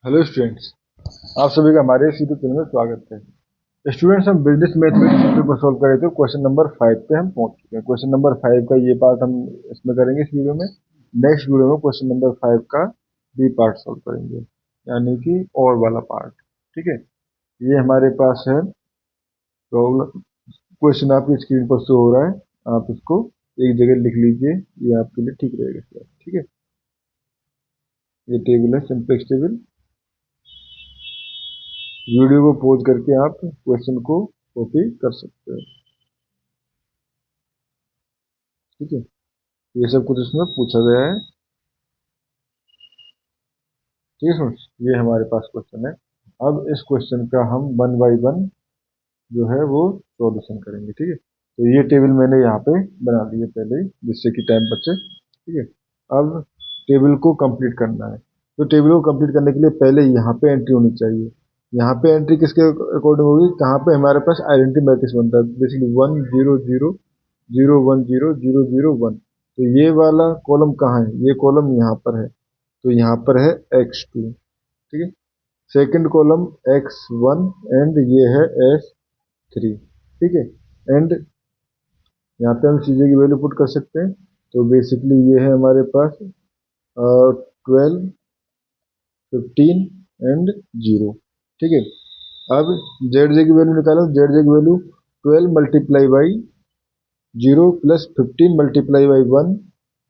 Hello students, आप सभी का हमारे इस यूट्यूब चैनल में स्वागत है। स्टूडेंट्स, हम बिजनेस मैथमेटिक्स पर सॉल्व कर रहे थे। क्वेश्चन नंबर 5 पे हम पहुंच चुके हैं। क्वेश्चन नंबर 5 का ये पार्ट हम इसमें करेंगे इस वीडियो में। नेक्स्ट वीडियो में क्वेश्चन नंबर 5 का बी पार्ट सॉल्व करेंगे, यानी कि और वाला पार्ट। ठीक है, ये हमारे पास है प्रॉब्लम। क्वेश्चन आपकी स्क्रीन पर शो हो रहा है, आप इसको एक जगह लिख लीजिए, ये आपके लिए ठीक रहेगा। ठीक है, ये टेबल है, सिंपलेक्स टेबल। वीडियो को पॉज करके आप क्वेश्चन को कॉपी कर सकते हो। ठीक है, ये सब कुछ इसमें पूछा गया है। ठीक है फ्रेंड्स, ये हमारे पास क्वेश्चन है। अब इस क्वेश्चन का हम वन बाय वन जो है वो सॉल्यूशन करेंगे। ठीक है, तो ये टेबल मैंने यहाँ पे बना दी है पहले ही, जिससे कि टाइम बचे। ठीक है, अब टेबल को कंप्लीट करना है। तो टेबल को कंप्लीट करने के लिए पहले यहाँ पे एंट्री होनी चाहिए। यहाँ पे एंट्री किसके अकॉर्डिंग होगी? कहाँ पे हमारे पास आइडेंटिटी मैट्रिक्स बनता है, बेसिकली 1 0 0 0 1 0 0 0 1। तो ये वाला कॉलम कहाँ है? ये कॉलम यहाँ पर है, तो यहाँ पर है x2। ठीक है, सेकंड कॉलम x1 एंड ये है s3। ठीक है, एंड यहाँ पे हम चीजें की वैल्यू पुट कर सकते हैं। तो बेसिकली ये है हमारे पास 12 15 एंड 0। ठीक है, अब जेड जे की वैल्यू निकालो। जेड जे की value 12 multiply by 0 plus 15 multiply by 1,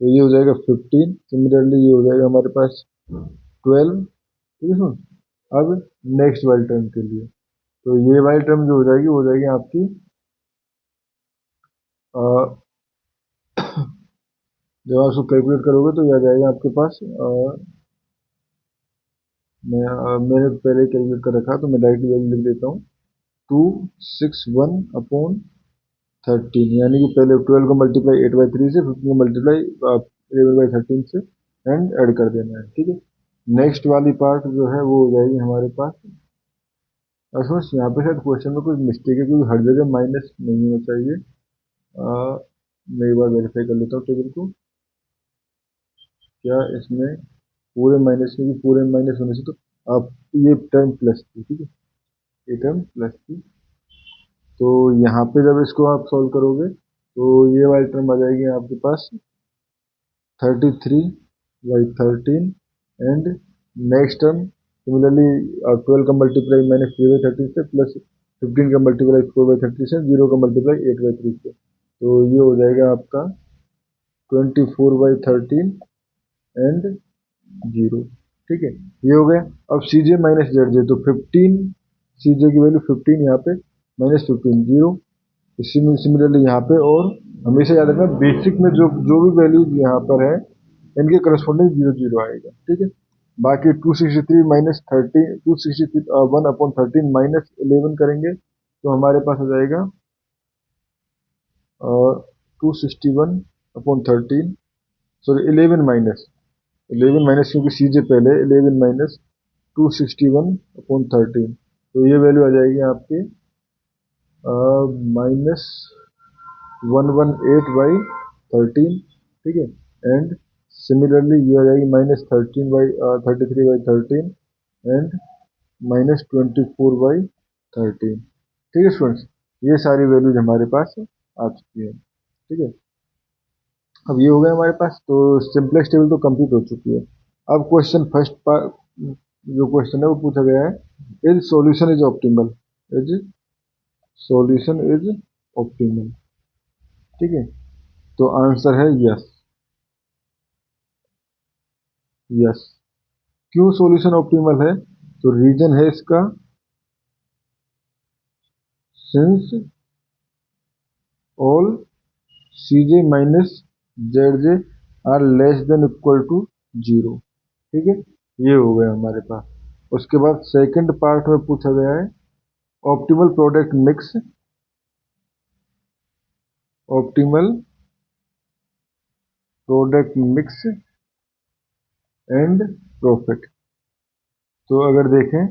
तो ये हो जाएगा 15। सिमिलरली ये हो जाएगा हमारे पास 12। ठीक है, सुन। अब नेक्स्ट वाली टर्म के लिए, तो ये वाली टर्म जो हो जाएगी वो हो जाएगी आपकी जब आप उसको कैलकुलेट करोगे तो यह आ जाएगा आपके पास। मैंने पहले कैलकुलेट कर रखा, तो मैं डायरेक्टली वैल्यू लिख देता हूँ। 261 अपॉन 13, यानी कि पहले 12 को मल्टीप्लाई 8/3 से, 15 को मल्टीप्लाई 11/13 से, एंड ऐड कर देना है। ठीक है, नेक्स्ट वाली पार्ट जो है वो हो जाएगी हमारे पास। बस यहाँ पे शायद क्वेश्चन में कुछ मिस्टेक है, क्योंकि हर जगह माइनस नहीं होना चाहिए। मैं एक बार वेरीफाई कर लेता हूँ टेबल को। क्या इसमें पूरे माइनस में, पूरे माइनस होने से तो आप ये टर्म प्लस थी। ठीक है, ये टर्म प्लस थी, तो यहाँ पे जब इसको आप सॉल्व करोगे तो ये वाली टर्म आ जाएगी आपके पास 33/13। एंड नेक्स्ट टर्म सिमिलरली 12 का मल्टीप्लाई माइनस 3/13 से, प्लस 15 का मल्टीप्लाई 4/30 से, 0 का मल्टीप्लाई 8/3 से, तो ये हो जाएगा आपका 24/13 एंड 0। ठीक है, ये हो गया। अब सी जे माइनस जेड जे, तो 15, सी जे की वैल्यू 15 यहाँ पे, -15 0। सिमिलरली यहाँ पे, और हमेशा याद रखना बेसिक में जो जो भी वैल्यूज यहाँ पर है इनके करस्पॉन्डिंग 0 0 आएगा। ठीक है, बाकी 263 माइनस 13, 1/13 माइनस 11 करेंगे तो हमारे पास आ जाएगा 261/13, सॉरी 11 माइनस, क्योंकि सी जे पहले 11 माइनस 261/13, तो ये वैल्यू आ जाएगी आपके -118/13। ठीक है, एंड सिमिलरली ये आ जाएगी -33/13 एंड -24/13। ठीक है स्टूडेंट्स, ये सारी वैल्यूज हमारे पास आ चुकी है। ठीक है, अब ये हो गया हमारे पास, तो सिंपलेक्स टेबल तो कंप्लीट हो चुकी है। अब क्वेश्चन फर्स्ट पार्ट जो क्वेश्चन है वो पूछा गया है, is solution is optimal, is solution is optimal. ठीक है, तो आंसर है यस। यस, क्यों सॉल्यूशन ऑप्टिमल है? तो रीजन है इसका, since all C J minus Z J are less than equal to 0। ठीक है, ये हो गया हमारे पास। उसके बाद सेकंड पार्ट में पूछा गया है, optimal product mix, optimal product mix and profit. तो अगर देखें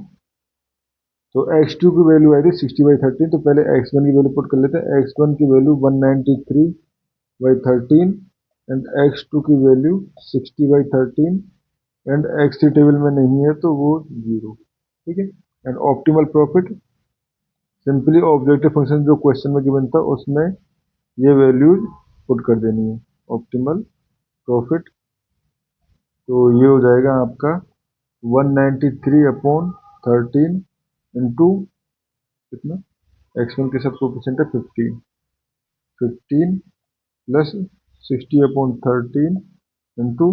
तो x2 की वैल्यू आई थी 60/13, तो पहले x1 की वैल्यू पुट कर लेते हैं। x1 की वैल्यू 193/13 एंड x2 की वैल्यू 60/13 एंड एक्स टेबल में नहीं है तो वो 0, ठीक है। And optimal profit, simply objective function जो क्वेश्चन में गिवन था उसमें ये वैल्यूज पुट कर देनी है, ऑप्टिमल प्रॉफिट। तो ये हो जाएगा आपका 193/13 इंटू कितना, x1 के साथ कोफिशिएंट है 15, 15 प्लस 60/13 इंटू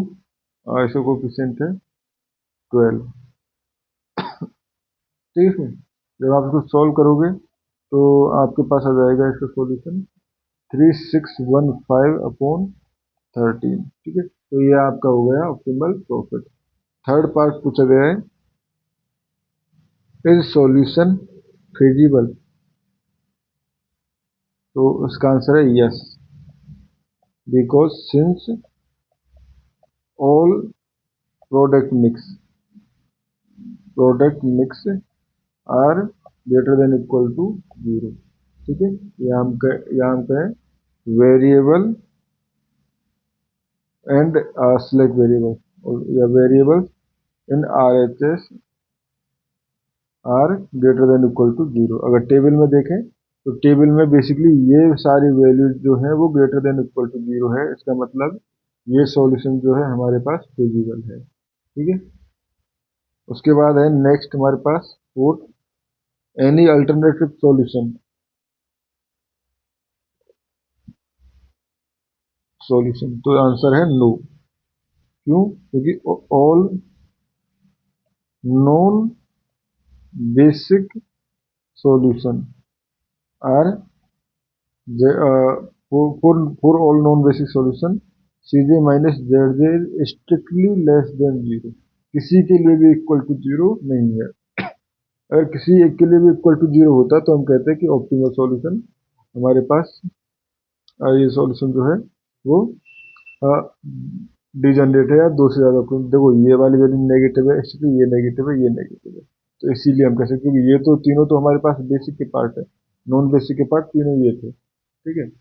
इसका कोफिशिएंट है 12, ठीक है। जब आप इसको सॉल्व करोगे तो आपके पास आ जाएगा इसका सॉल्यूशन 3615/13, ठीक है। तो ये आपका हो गया ऑप्टिमल प्रॉफिट। थर्ड पार्ट पूछा गया है, इज सॉल्यूशन फिजिबल, तो उसका आंसर है yes, because since all product mix are greater than equal to 0, ठीक है। यहाँ पे वेरिएबल एंड सिलेक्ट वेरिएबल या variable in RHS are greater than equal to 0। अगर टेबल में देखें तो टेबल में बेसिकली ये सारी वैल्यूज जो है वो ग्रेटर देन इक्वल टू 0 है, इसका मतलब ये सॉल्यूशन जो है हमारे पास फिजिबल है, ठीक है। उसके बाद है नेक्स्ट हमारे पास फोर्थ, एनी अल्टरनेटिव सॉल्यूशन, तो आंसर है नो। क्यों? क्योंकि all non basic solution are for all non-basic solution Cj minus Zj is strictly less than 0, किसी के लिए भी इक्वल टू 0 नहीं है। अगर किसी एक के लिए भी इक्वल टू 0 होता तो हम कहते हैं कि ऑप्टिमल सॉल्यूशन हमारे पास ये सॉल्यूशन जो है वो डिजनरेट है या दो से ज़्यादा। देखो ये वाली वैल्यू नेगेटिव है, इसलिए ये नेगेटिव है, ये नेगेटिव है, तो इसीलिए हम कह सकते हैं कि ये तो तीनों तो हमारे पास बेसिक के पार्ट है, नॉन बेसिक के पार्ट तीनों ये थे, ठीक है।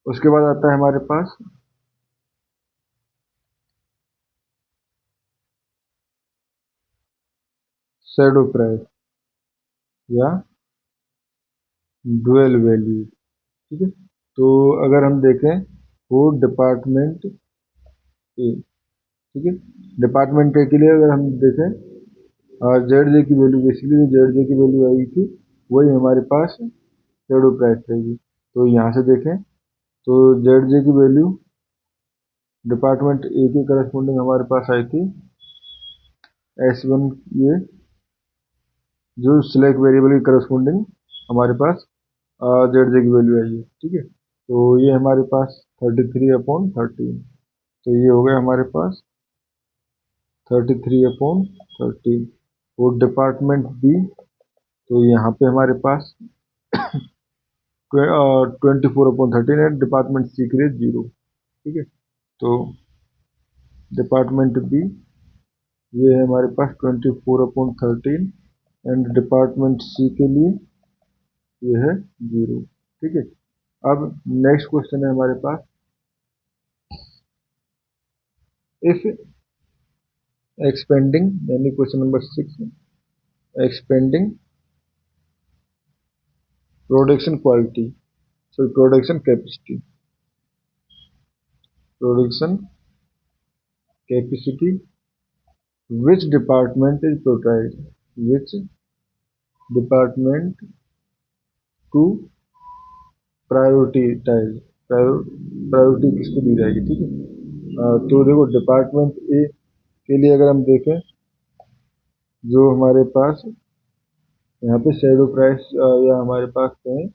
उसके बाद आता है हमारे पास शैडो प्राइस या डुअल वैल्यू, ठीक है। तो अगर हम देखें फॉर डिपार्टमेंट ए, ठीक है, डिपार्टमेंट ए के लिए अगर हम देखें जेड जे की वैल्यू, बेसिकली जो जेड जे की वैल्यू आई थी वही हमारे पास शैडो प्राइस रहेगी। तो यहाँ से देखें तो जेड जे की वैल्यू डिपार्टमेंट ए के करस्पॉन्डिंग हमारे पास आई थी S1, ये जो सिलेक्ट वेरिएबल की करस्पॉन्डिंग हमारे पास जेड जे की वैल्यू आई है, ठीक है। तो ये हमारे पास 33/13, तो ये हो गया हमारे पास 33/13। और डिपार्टमेंट बी, तो यहाँ पे हमारे पास 24/13 है, डिपार्टमेंट सी के लिए 0, ठीक है। तो डिपार्टमेंट बी ये है हमारे पास 24/13 एंड डिपार्टमेंट सी के लिए ये है 0, ठीक है। अब नेक्स्ट क्वेश्चन है हमारे पास, इफ एक्सपेंडिंग, यानी question number 6, expanding production quality, sorry production capacity which department is prioritise, which department to prioritise, priority किसको दी जाएगी, ठीक है। तो देखो डिपार्टमेंट ए के लिए अगर हम देखें, जो हमारे पास यहाँ पे शैडो प्राइस या हमारे पास कहें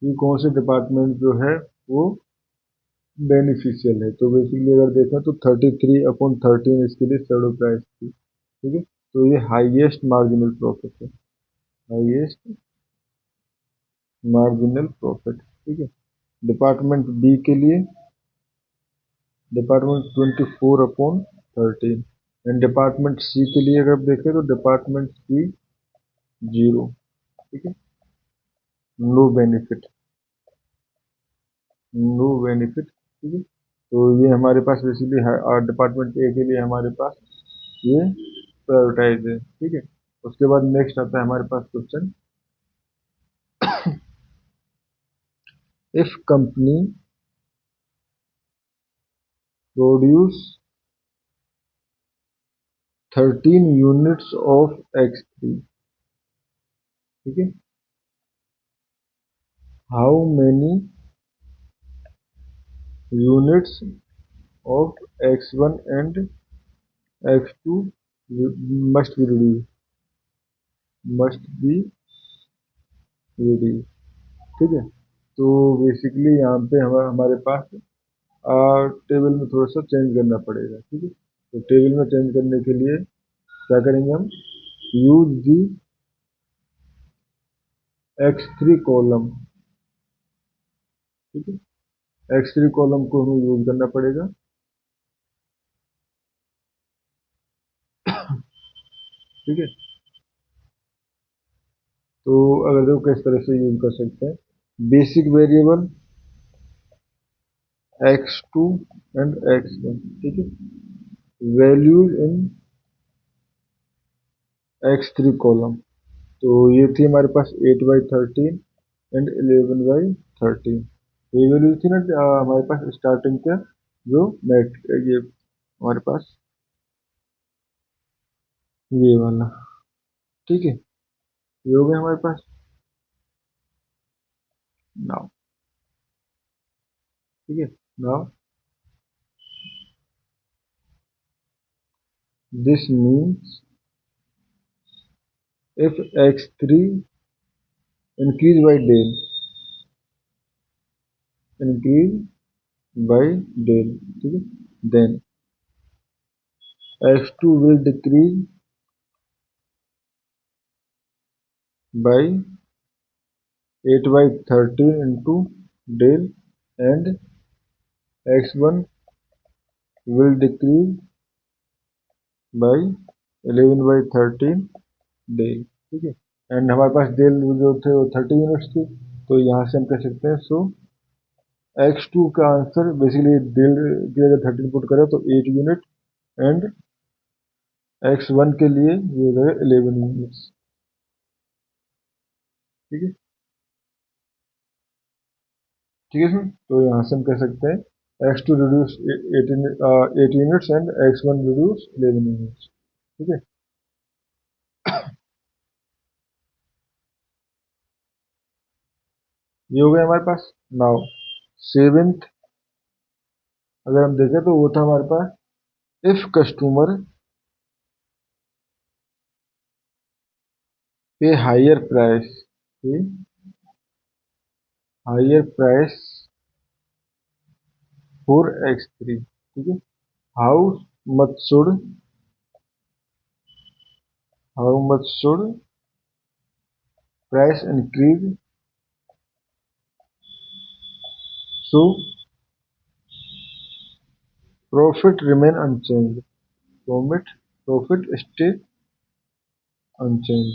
कि कौन से डिपार्टमेंट जो है वो बेनिफिशियल है, तो बेसिकली अगर देखें तो 33/13 इसके लिए शैडो प्राइस थी, ठीक है। तो ये हाईएस्ट मार्जिनल प्रॉफिट है, हाईएस्ट मार्जिनल प्रॉफिट, ठीक है। डिपार्टमेंट बी के लिए डिपार्टमेंट 24/13 एंड डिपार्टमेंट सी के लिए अगर देखें तो डिपार्टमेंट सी 0, ठीक है, नो बेनिफिट, नो बेनिफिट, ठीक है। तो ये हमारे पास बेसिकली डिपार्टमेंट ए के लिए हमारे पास ये प्रायोरिटाइज है, ठीक है। उसके बाद नेक्स्ट आता है हमारे पास question, if company produce 13 units of X3, ठीक है, how many units of X1 and X2 must be reduce, must be reduce, ठीक है। तो बेसिकली यहाँ पे हमारे पास टेबल में थोड़ा सा चेंज करना पड़ेगा, ठीक है। तो टेबल में चेंज करने के लिए क्या करेंगे हम, यूज दी X3 कॉलम, ठीक है। X3 कॉलम को हमें यूज करना पड़ेगा, ठीक है। तो अगर देखो किस तरह से यूज कर सकते हैं, basic variable X2 and X1, ठीक है, वैल्यूज इन X3 कॉलम। तो ये थी हमारे पास 8/13 एंड 11/13, ये वैल्यू थी ना हमारे पास स्टार्टिंग का जो नेट, ये हमारे पास ये वाला, ठीक है, ये हो गया हमारे पास नाउ, ठीक है। Now this means if X3 increase by del, increase by del, ठीक है, then X2 will decrease by 8/13 into del and X1 will decrease by 11/13 del, ठीक है। एंड हमारे पास डेल जो थे वो 30 यूनिट्स थे, तो यहाँ से हम कह सकते हैं सो X2 का आंसर बेसिकली डेल की अगर 13 पुट करें तो 8 यूनिट एंड X1 के लिए ये हो जाएगा 11 यूनिट्स, ठीक है, ठीक है सर। तो यहाँ से हम कह सकते हैं X2 reduce 8 units and X1 reduce 11 units, ठीक है। ये हो गया हमारे पास। नाउ सेवेंथ अगर हम देखें तो वो था हमारे पास, if customer pay higher price, pay higher price for X3, ठीक है, how much should how much should price increase so profit remain unchanged, profit stay unchanged,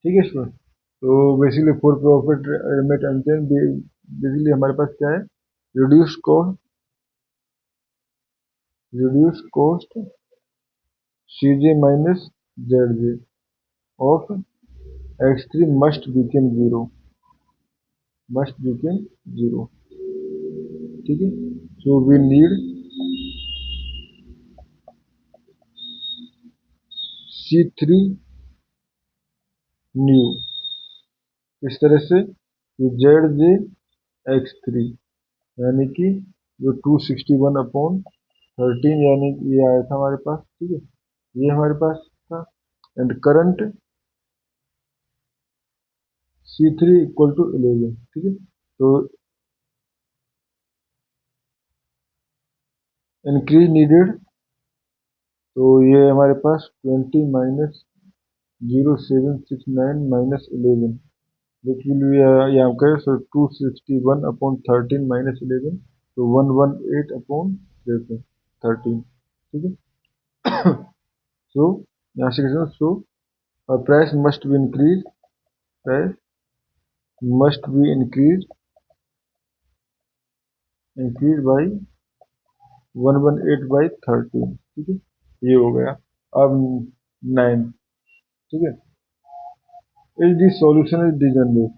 ठीक है सर। तो basically for profit remain unchanged, basically हमारे पास क्या है, reduce cost, CJ minus ZJ of X3 must become zero, ठीक है। So we need C3 new, इस तरह से ZJ X3 यानी कि जो 261/13 यानी कि ये आया था हमारे पास, ठीक है, ये हमारे पास था। And current C3 equal to 11, ठीक है। तो इंक्रीज नीडेड, तो ये हमारे पास 20 minus 0769 minus 11, which will be यहाँ करें, so 261/13 माइनस 11, तो 118/13, ठीक है। सो यहाँ से कैसे, so price must be increase increase by 118/13, ठीक है, ये हो गया। अब 9, ठीक है, is the solution is degenerate,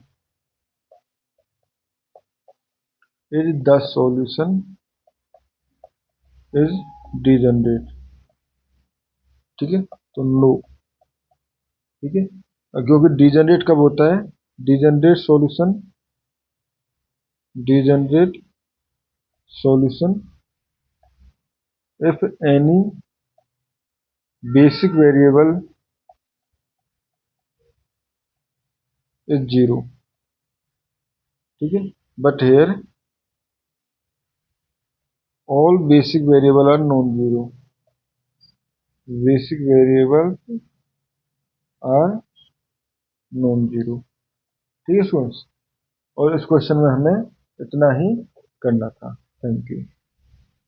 is the solution is degenerate, ठीक है, तो नो, ठीक है, क्योंकि डिजनरेट कब होता है, degenerate solution, degenerate solution if any basic variable is zero, ठीक है, but here all basic variable are non-zero, basic variables are non-zero, ठीक है स्टूडेंट्स, और इस क्वेश्चन में हमें इतना ही करना था। Thank you.